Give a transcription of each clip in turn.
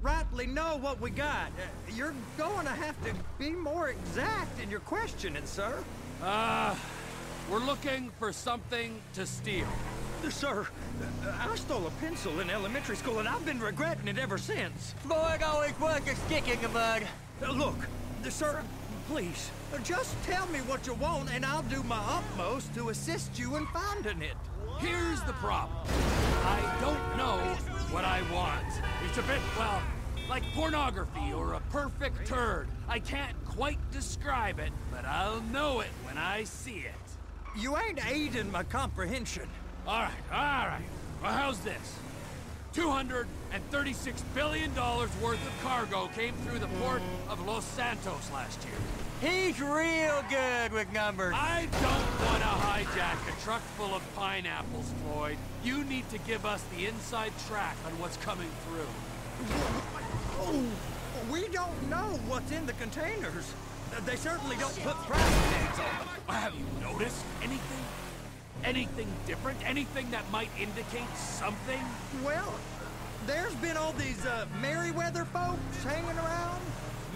rightly know what we got. You're going to have to be more exact in your questioning, sir. We're looking for something to steal. Sir, I stole a pencil in elementary school, and I've been regretting it ever since. Floyd always was a stick in the mud. Look, sir, please, just tell me what you want, and I'll do my utmost to assist you in finding it. Here's the problem. I don't know what I want. It's a bit, well, like pornography or a perfect turd. I can't quite describe it, but I'll know it when I see it. You ain't aiding my comprehension. All right. Well, how's this? $236 billion worth of cargo came through the port of Los Santos last year. He's real good with numbers. I don't want to hijack a truck full of pineapples, Floyd. You need to give us the inside track on what's coming through. Oh, we don't know what's in the containers. They certainly don't put price tags on them. Have you noticed anything? Anything different? Anything that might indicate something? Well, there's been all these Merryweather folks hanging around.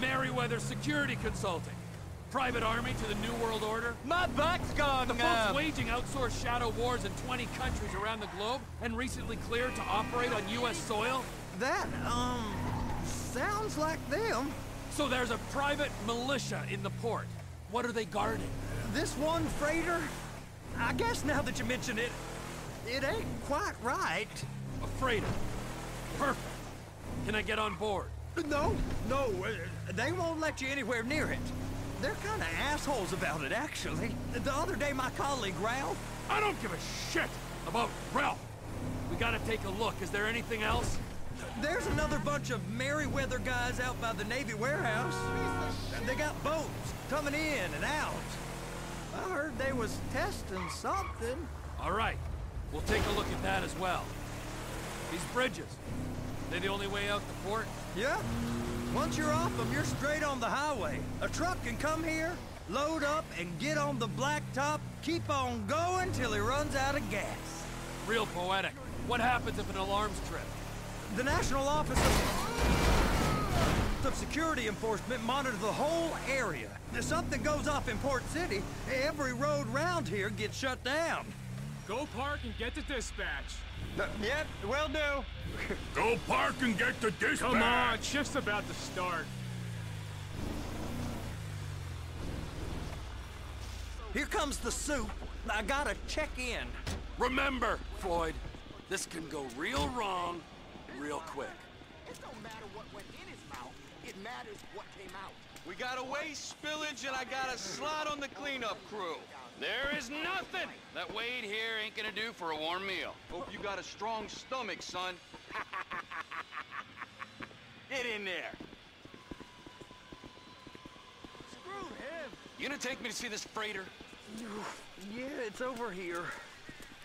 Merryweather Security Consulting. Private army to the New World Order. My butt's gone The numb. folks waging outsourced shadow wars in 20 countries around the globe and recently cleared to operate on U.S. soil. That, sounds like them. So there's a private militia in the port. What are they guarding? This one freighter, I guess now that you mention it, it ain't quite right. A freighter. Perfect. Can I get on board? No, they won't let you anywhere near it. They're kind of assholes about it, actually. The other day, my colleague, Ralph... I don't give a shit about Ralph. We gotta take a look. Is there anything else? There's another bunch of Merryweather guys out by the Navy warehouse. They got boats coming in and out. I heard they was testing something. All right. We'll take a look at that as well. These bridges, they the only way out the port? Yeah. Once you're off them, you're straight on the highway. A truck can come here, load up, and get on the blacktop, keep on going till he runs out of gas. Real poetic. What happens if an alarm's tripped? The National Office of Security Enforcement monitor the whole area. If something goes off in Port City, every road round here gets shut down. Go park and get to dispatch. Yep, will do. Go park and get the dispatch! Come on, shift's about to start. Here comes the soup. I gotta check in. Remember, Floyd, this can go real wrong real quick. It don't matter what went in his mouth. It matters what came out. We got a waste spillage and I got a slot on the cleanup crew. There is nothing that Wade here ain't gonna do for a warm meal. Hope you got a strong stomach, son. Get in there. Screw him. You gonna take me to see this freighter? Yeah, it's over here.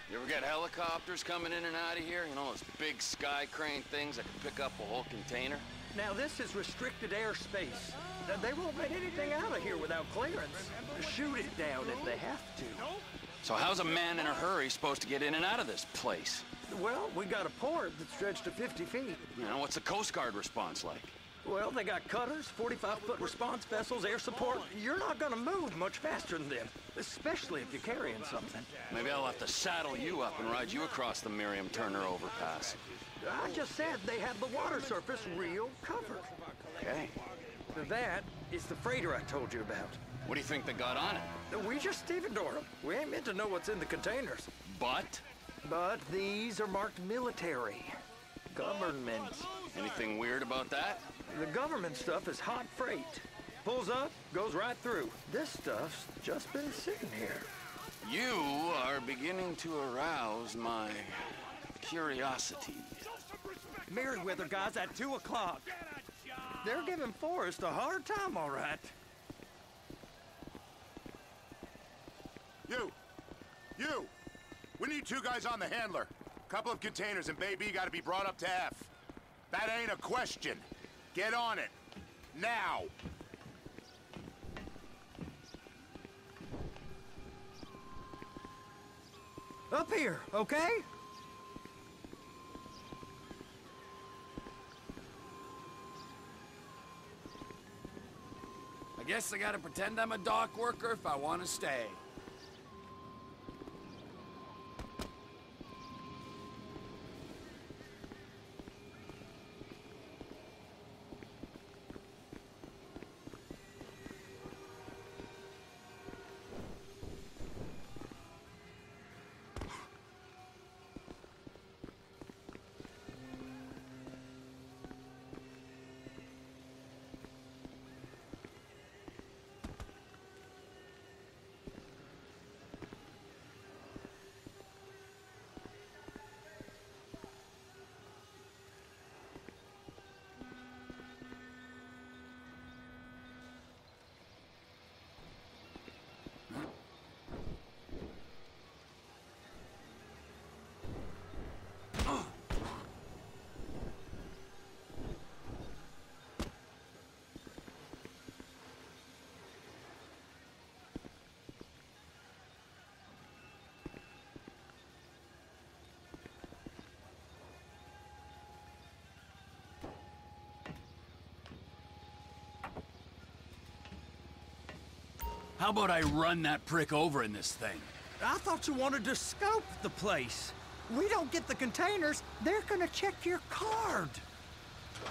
You ever got helicopters coming in and out of here? You know, those big sky crane things that can pick up a whole container? Now, this is restricted airspace. They won't let anything out of here without clearance. Shoot it down if they have to. So how's a man in a hurry supposed to get in and out of this place? Well, we got a port that stretched to 50 feet. You know, what's the Coast Guard response like? Well, they got cutters, 45-foot response vessels, air support. You're not gonna move much faster than them, especially if you're carrying something. Maybe I'll have to saddle you up and ride you across the Miriam Turner overpass. I just said they have the water surface real covered. Okay. That is the freighter I told you about. What do you think they got on it? We just stevedore them. We ain't meant to know what's in the containers. But? But these are marked military. Government. Anything weird about that? The government stuff is hot freight. Pulls up, goes right through. This stuff's just been sitting here. You are beginning to arouse my curiosity. Merryweather guys at 2 o'clock. They're giving Forrest a hard time, all right. You! We need 2 guys on the handler. Couple of containers and Baby gotta be brought up to F. That ain't a question. Get on it. Now! Up here, okay? Guess I gotta pretend I'm a dock worker if I want to stay. How about I run that prick over in this thing? I thought you wanted to scope the place. We don't get the containers, they're gonna check your card.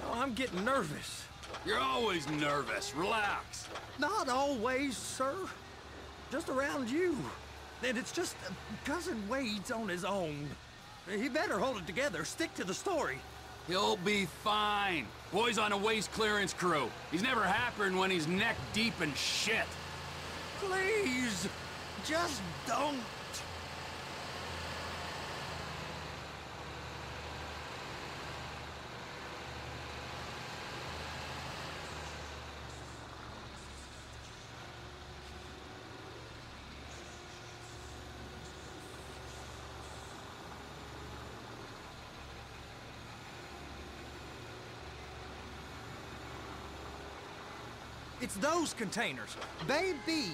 Oh, I'm getting nervous. You're always nervous. Relax. Not always, sir. Just around you. And it's just Cousin Wade's on his own. He better hold it together, stick to the story. He'll be fine. Boy's on a waste clearance crew. He's never happier than when he's neck deep in shit. Please, just don't. It's those containers. Baby.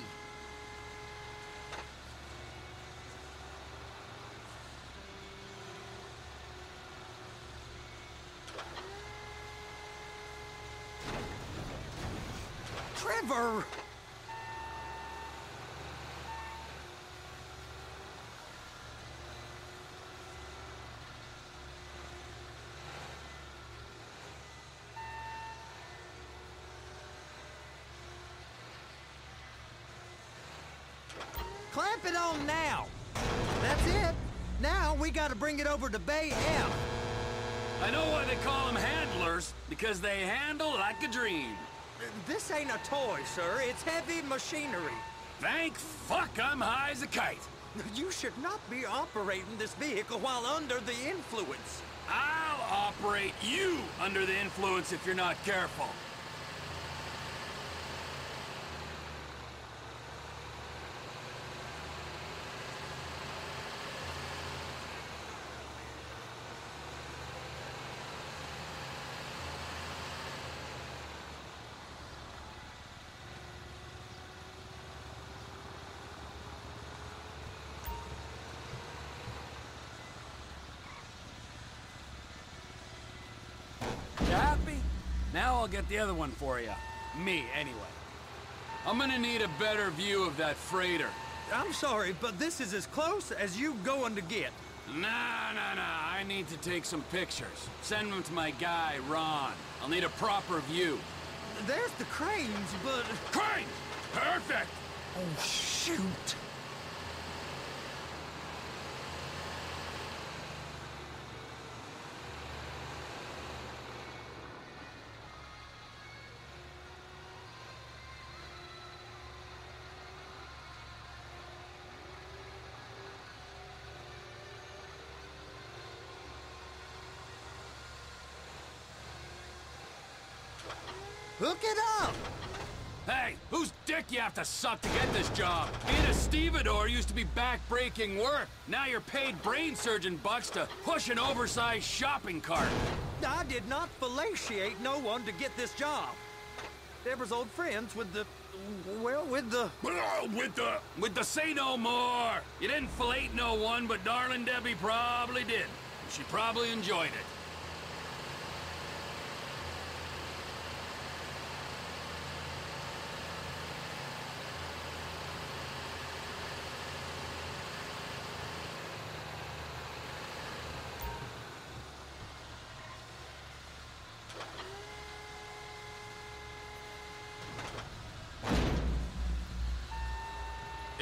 Trevor! Clamp it on now. That's it. Now we gotta bring it over to Bay F. I know why they call them handlers, because they handle like a dream. This ain't a toy, sir. It's heavy machinery. Thank fuck I'm high as a kite. You should not be operating this vehicle while under the influence. I'll operate you under the influence if you're not careful. You happy? Now I'll get the other one for you. Me, anyway. I'm gonna need a better view of that freighter. I'm sorry, but this is as close as you going to get. Nah. I need to take some pictures. Send them to my guy, Ron. I'll need a proper view. There's the cranes, but... Cranes! Perfect! Oh, shoot! Hook it up! Hey, whose dick you have to suck to get this job? Being a stevedore used to be back-breaking work. Now you're paid brain surgeon bucks to push an oversized shopping cart. I did not fellatiate no one to get this job. Deborah's old friends with the... well, with the... With the say no more. You didn't fillet no one, but darling Debbie probably did. She probably enjoyed it.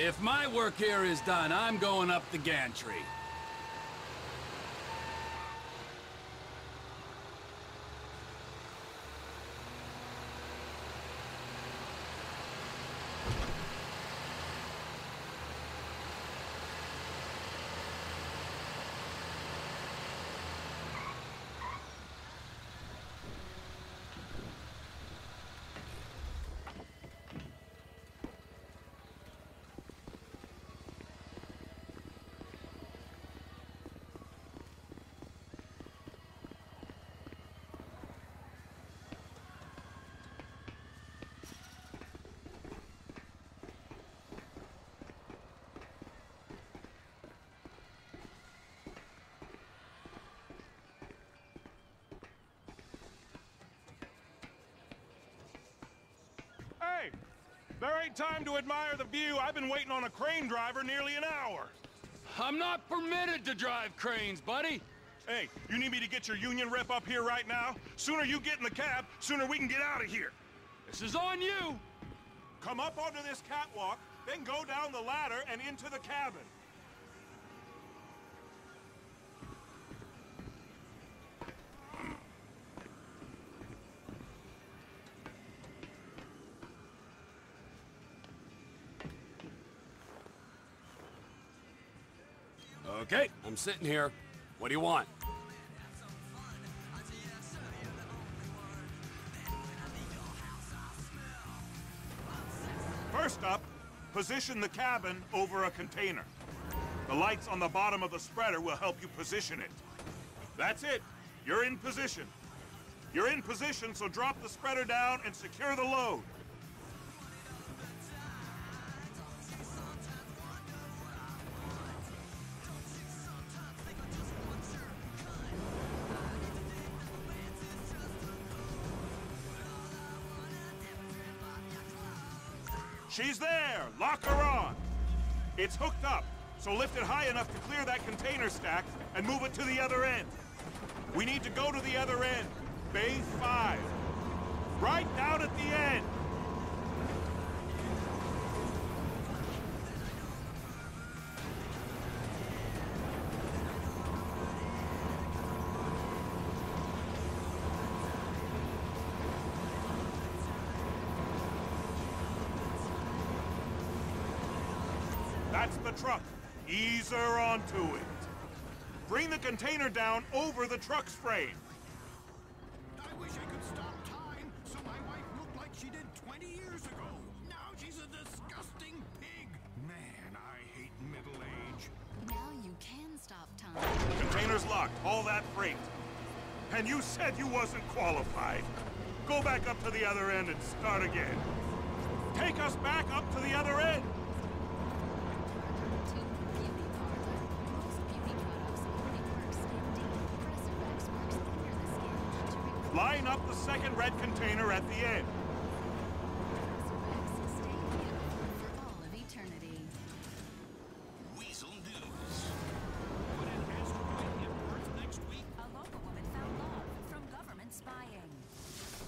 If my work here is done, I'm going up the gantry. Hey, there ain't time to admire the view. I've been waiting on a crane driver nearly an hour. I'm not permitted to drive cranes, buddy. Hey, you need me to get your union rep up here right now? Sooner you get in the cab, sooner we can get out of here. This is on you. Come up onto this catwalk, then go down the ladder and into the cabin. Okay, I'm sitting here. What do you want? First up, position the cabin over a container. The lights on the bottom of the spreader will help you position it. That's it. You're in position. You're in position, so drop the spreader down and secure the load. She's there! Lock her on! It's hooked up, so lift it high enough to clear that container stack and move it to the other end. We need to go to the other end. Bay 5. Right down at the end! That's the truck. Ease her onto it. Bring the container down over the truck's frame. I wish I could stop time so my wife looked like she did 20 years ago. Now she's a disgusting pig. Man, I hate middle age. Now you can stop time. Container's locked. All that freight. And you said you wasn't qualified. Go back up to the other end and start again. Take us back up to the other end. Line up the second red container at the end. Stay beautiful for all of eternity. Weasel News. Would an asteroid hit Earth next week? A local woman found love from government spying.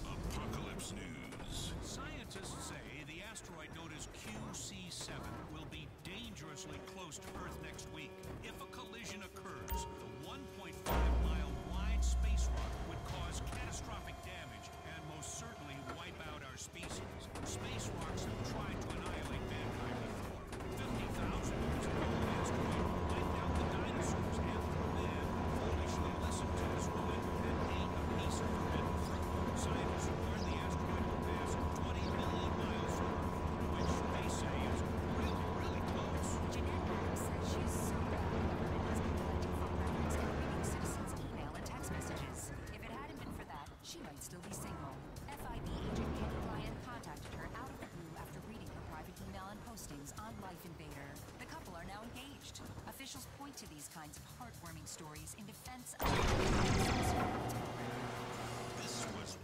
Apocalypse News. Scientists say the asteroid known as QC7 will be dangerously close to Earth next week. If a collision occurs, the 1.5-mile wide space rock would cause catastrophic damage and most certainly wipe out our species. Space rocks have tried to annihilate mankind before. 50,000 years ago, an asteroid wiped out the dinosaurs, and man foolishly listened to this woman and ate a piece of forbidden fruit. Scientists warn the asteroid will pass 20 million miles from Earth, which they say is really, really close. Jeanette Adams says she's so proud the government has been collecting phone records and reading citizens' email and text messages. If it hadn't been for that, she might still be single. FIB agent Kenny Ryan contacted her out of the blue after reading her private email and postings on Life Invader. The couple are now engaged. Officials point to these kinds of heartwarming stories in defense of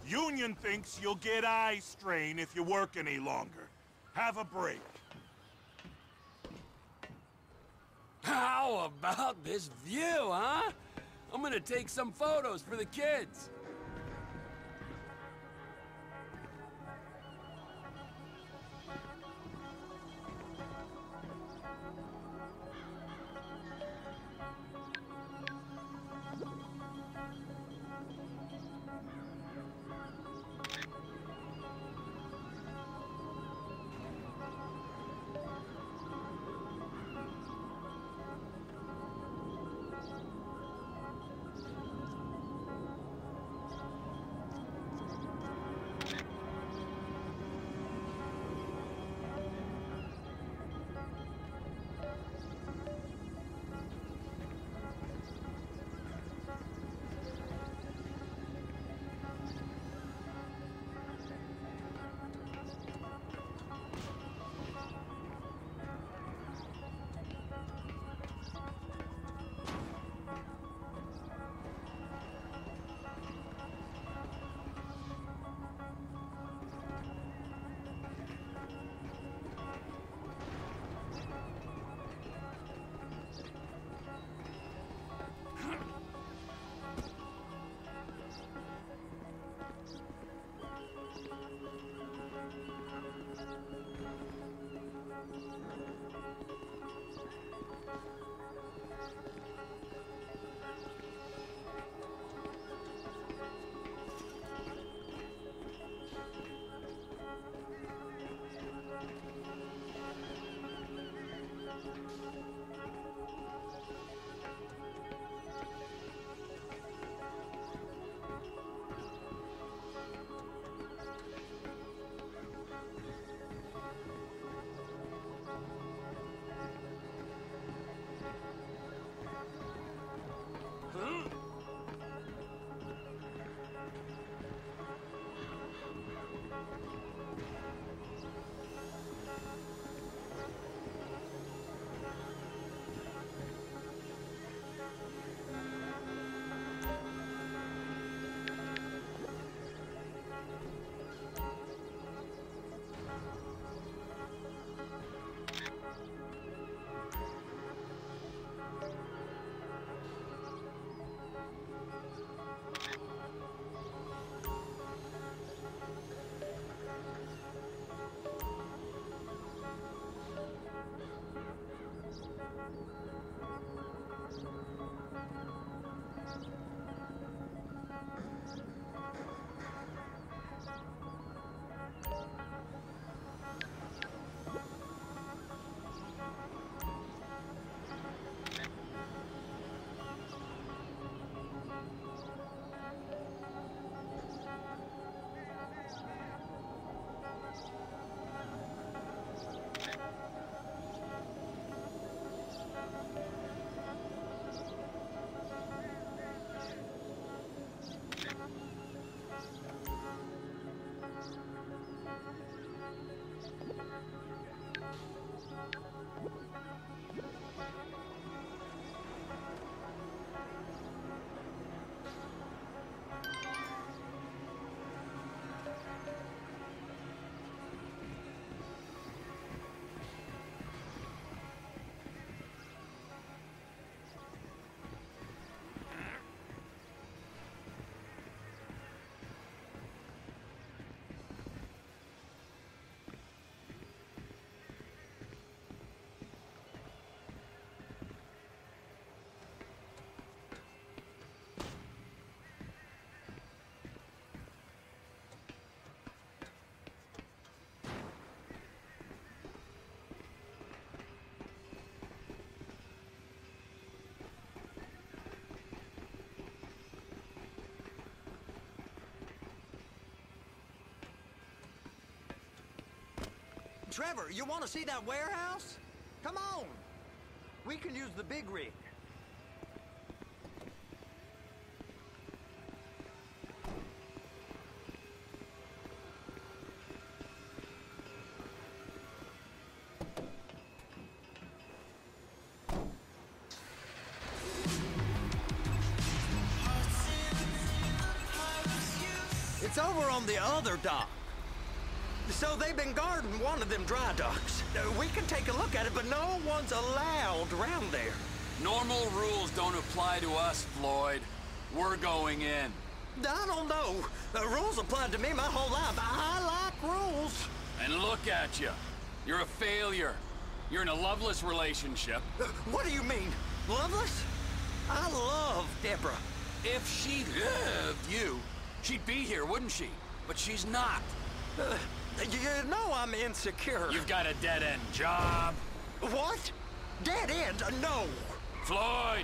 Union thinks you'll get eye strain if you work any longer. Have a break. How about this view, huh? I'm gonna take some photos for the kids. Trevor, you want to see that warehouse? Come on. We can use the big rig. It's over on the other dock. So they've been guarding one of them dry docks. We can take a look at it, but no one's allowed around there. Normal rules don't apply to us, Floyd. We're going in. I don't know. Rules applied to me my whole life. I like rules. And look at you. You're a failure. You're in a loveless relationship. What do you mean? Loveless? I love Deborah. If she loved you, she'd be here, wouldn't she? But she's not. You know I'm insecure. You've got a dead-end job. What? Dead end? No. Floyd,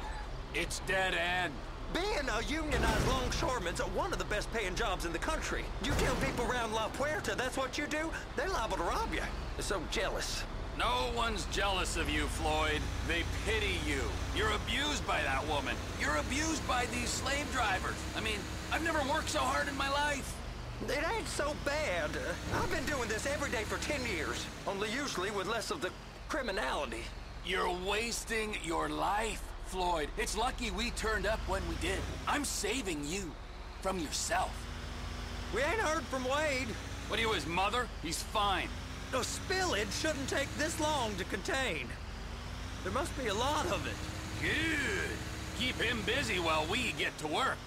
it's dead end. Being a unionized longshoreman's one of the best paying jobs in the country. You tell people around La Puerta that's what you do, they're liable to rob you. They're so jealous. No one's jealous of you, Floyd. They pity you. You're abused by that woman. You're abused by these slave drivers. I mean, I've never worked so hard in my life. It ain't so bad. I've been doing this every day for 10 years, only usually with less of the criminality. You're wasting your life, Floyd. It's lucky we turned up when we did. I'm saving you from yourself. We ain't heard from Wade. What are you, his mother? He's fine. The spillage shouldn't take this long to contain. There must be a lot of it. Good. Keep him busy while we get to work.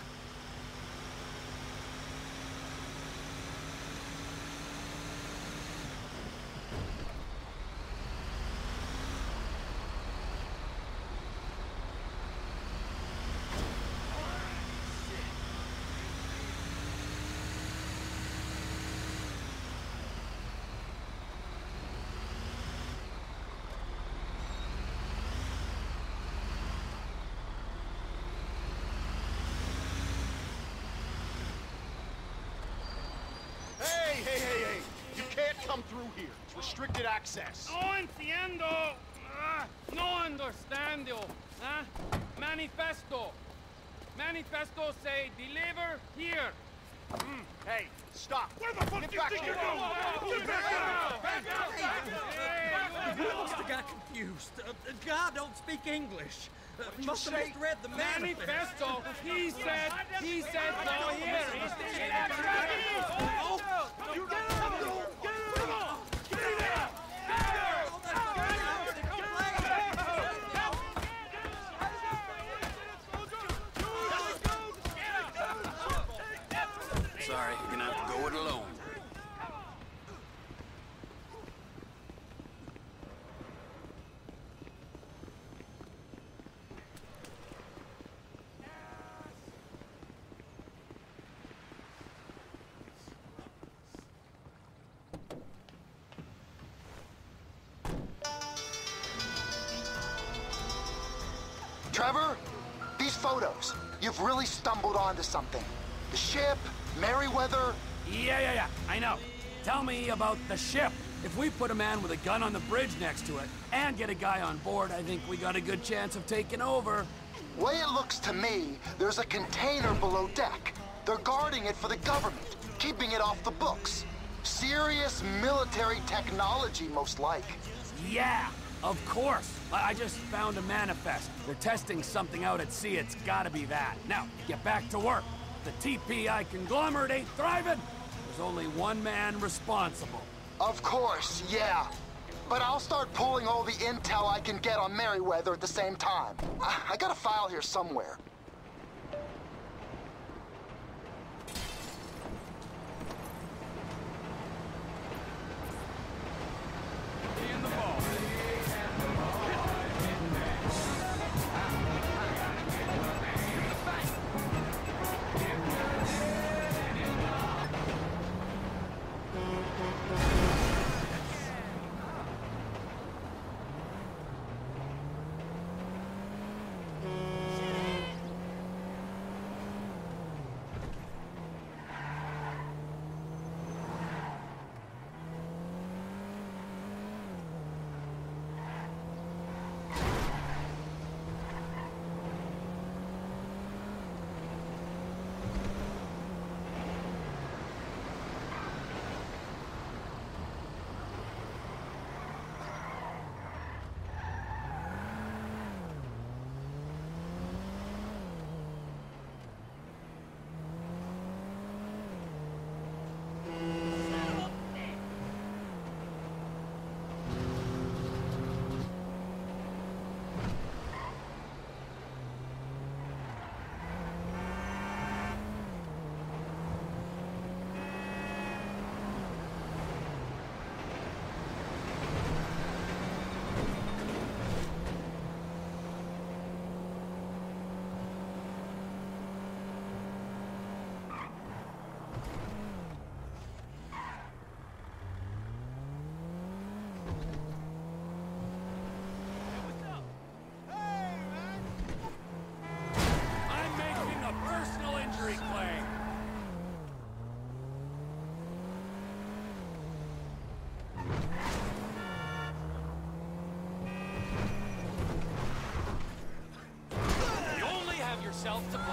Hey! You can't come through here. It's restricted access. No entiendo. No understando. Manifesto. Manifesto say deliver here. Hey, stop. Where the fuck do you think you're going? I must have got confused. God don't speak English. Must have misread the manifesto. He said no here. Sorry, you're gonna have to go it alone. Trevor, these photos, you've really stumbled onto something. The ship, Merryweather. Yeah, I know. Tell me about the ship. If we put a man with a gun on the bridge next to it and get a guy on board, I think we got a good chance of taking over. Way it looks to me, there's a container below deck. They're guarding it for the government, keeping it off the books. Serious military technology, most like. Yeah, of course. I just found a manifest. They're testing something out at sea. It's gotta be that. Now, get back to work. The TPI conglomerate ain't thriving. There's only one man responsible. Of course, yeah. But I'll start pulling all the intel I can get on Merryweather at the same time. I got a file here somewhere. yourself to blame.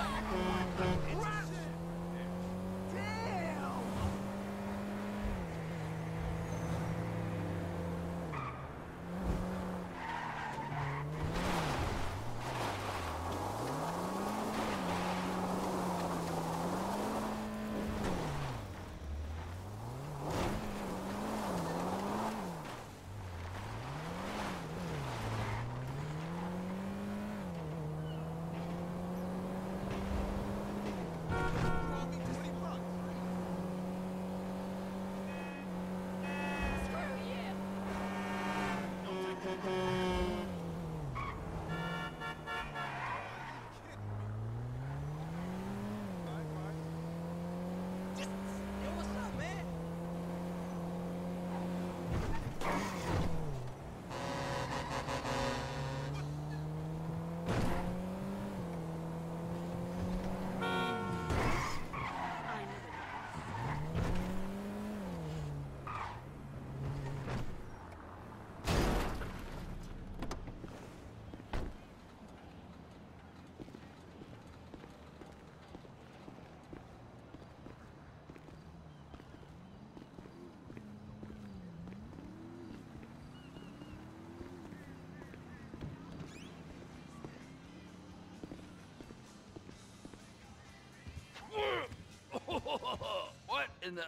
What in the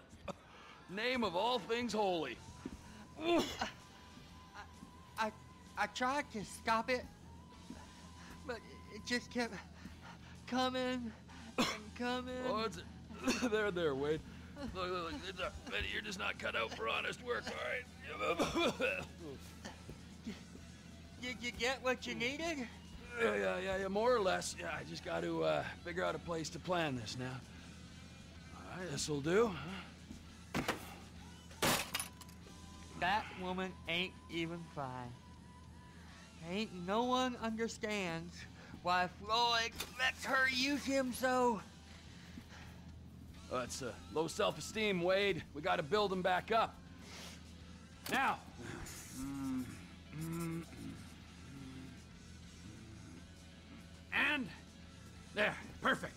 name of all things holy? I tried to stop it, but it just kept coming and coming. Oh, it's there, Wade. Look, you're just not cut out for honest work, all right? Did you get what you needed? Yeah, more or less. Yeah, I just got to figure out a place to plan this now. All right, this'll do. That woman ain't even fine. Ain't no one understands why Floyd lets her use him so. Oh, it's low self-esteem, Wade. We got to build him back up. Now. And there, perfect.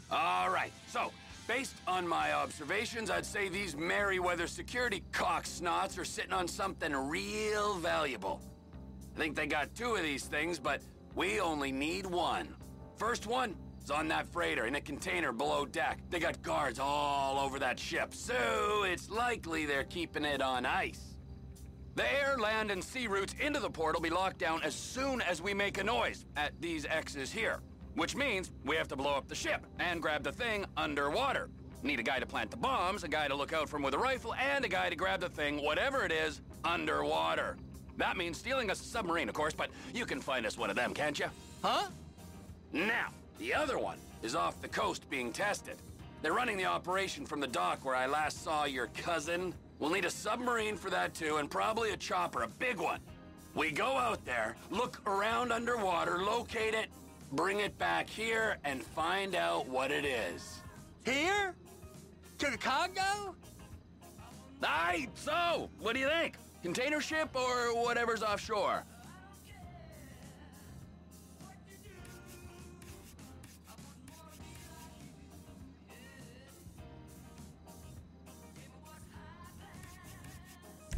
All right, so based on my observations, I'd say these Merryweather security cocksnots are sitting on something real valuable. I think they got 2 of these things, but we only need 1. First one is on that freighter in a container below deck. They got guards all over that ship, so it's likely they're keeping it on ice. The air, land, and sea routes into the port will be locked down as soon as we make a noise at these X's here. Which means we have to blow up the ship and grab the thing underwater. Need a guy to plant the bombs, a guy to look out for him with a rifle, and a guy to grab the thing, whatever it is, underwater. That means stealing a submarine, of course, but you can find us one of them, can't you? Huh? Now, the other one is off the coast being tested. They're running the operation from the dock where I last saw your cousin. We'll need a submarine for that too, and probably a chopper, a big one. We go out there, look around underwater, locate it, bring it back here, and find out what it is. Here? To the Congo? Aye, so, what do you think? Container ship or whatever's offshore?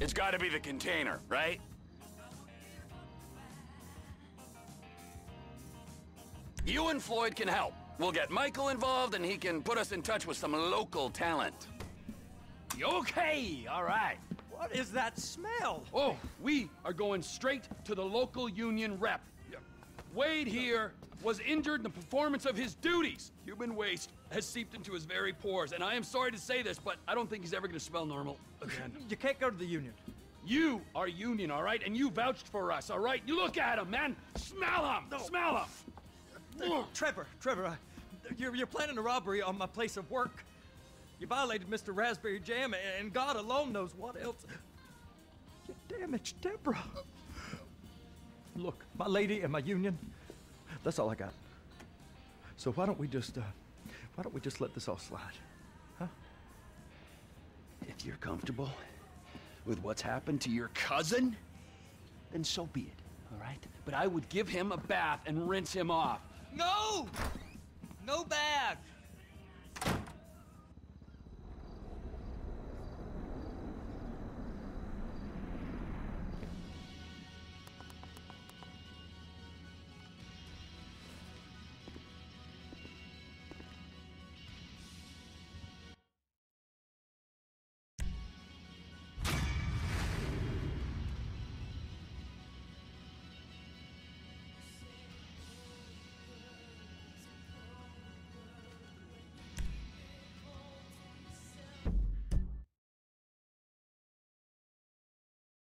It's gotta be the container, right? You and Floyd can help. We'll get Michael involved and he can put us in touch with some local talent. Okay, all right. What is that smell? Oh, we are going straight to the local union rep. Wade here was injured in the performance of his duties. Human waste has seeped into his very pores, and I am sorry to say this, but I don't think he's ever gonna smell normal again. You can't go to the union. You are union, all right? And you vouched for us, all right? You look at him, man. Smell him. No. Smell him. Trevor, you're planning a robbery on my place of work. You violated Mr. Raspberry Jam, and God alone knows what else. You damaged Deborah. Look, my lady and my union, that's all I got. So why don't we just let this all slide, huh? If you're comfortable with what's happened to your cousin, then so be it, all right? but I would give him a bath and rinse him off. No! No bath!